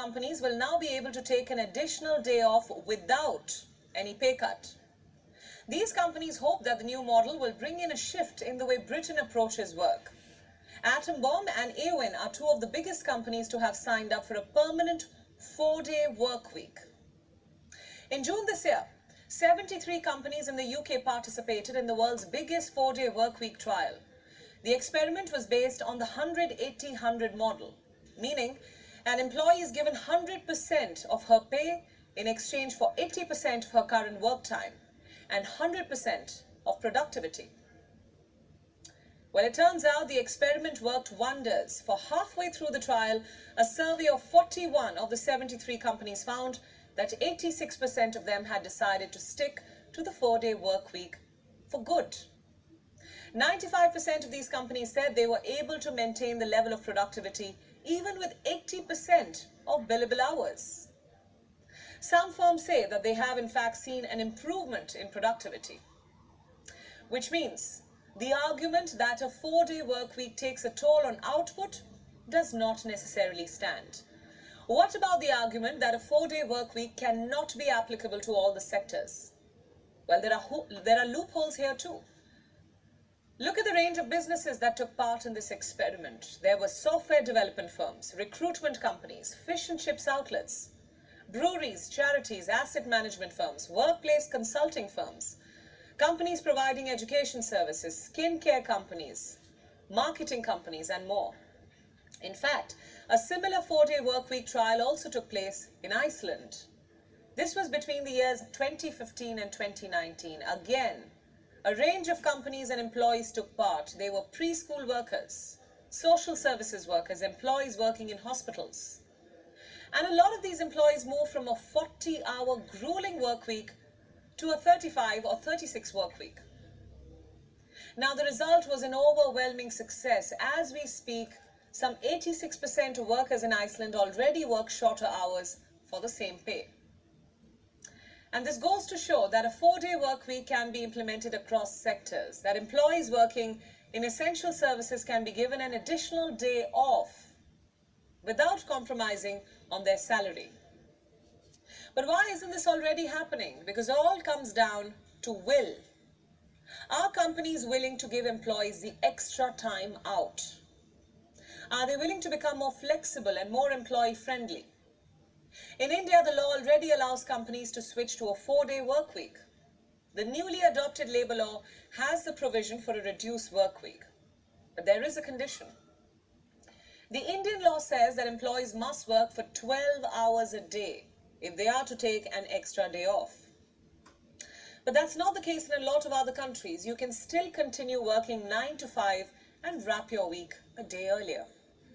companies will now be able to take an additional day off without any pay cut. These companies hope that the new model will bring in a shift in the way Britain approaches work. Atom Bomb and Awin are two of the biggest companies to have signed up for a permanent 4-day work week. In June this year, 73 companies in the UK participated in the world's biggest 4-day work week trial. The experiment was based on the 100-80-100 model, meaning an employee is given 100% of her pay in exchange for 80% of her current work time and 100% of productivity. Well, it turns out the experiment worked wonders. For halfway through the trial, a survey of 41 of the 73 companies found that 86% of them had decided to stick to the 4-day work week for good. 95% of these companies said they were able to maintain the level of productivity even with 80% of billable hours. Some firms say that they have in fact seen an improvement in productivity, which means the argument that a 4-day work week takes a toll on output does not necessarily stand. What about the argument that a 4-day work week cannot be applicable to all the sectors? Well, there are loopholes here too. Look at the range of businesses that took part in this experiment. There were software development firms, recruitment companies, fish and chips outlets, breweries, charities, asset management firms, workplace consulting firms, companies providing education services, skincare companies, marketing companies, and more. In fact, a similar 4-day workweek trial also took place in Iceland. This was between the years 2015 and 2019. Again, a range of companies and employees took part. They were preschool workers, social services workers, employees working in hospitals. And a lot of these employees moved from a 40-hour grueling work week to a 35 or 36 work week. Now, the result was an overwhelming success. As we speak, some 86% of workers in Iceland already work shorter hours for the same pay. And this goes to show that a 4-day work week can be implemented across sectors, that employees working in essential services can be given an additional day off without compromising on their salary. But why isn't this already happening? Because it all comes down to will. Are companies willing to give employees the extra time out? Are they willing to become more flexible and more employee-friendly? In India, the law already allows companies to switch to a 4-day work week. The newly adopted labour law has the provision for a reduced work week. But there is a condition. The Indian law says that employees must work for 12 hours a day if they are to take an extra day off. But that's not the case in a lot of other countries. You can still continue working 9 to 5 and wrap your week a day earlier.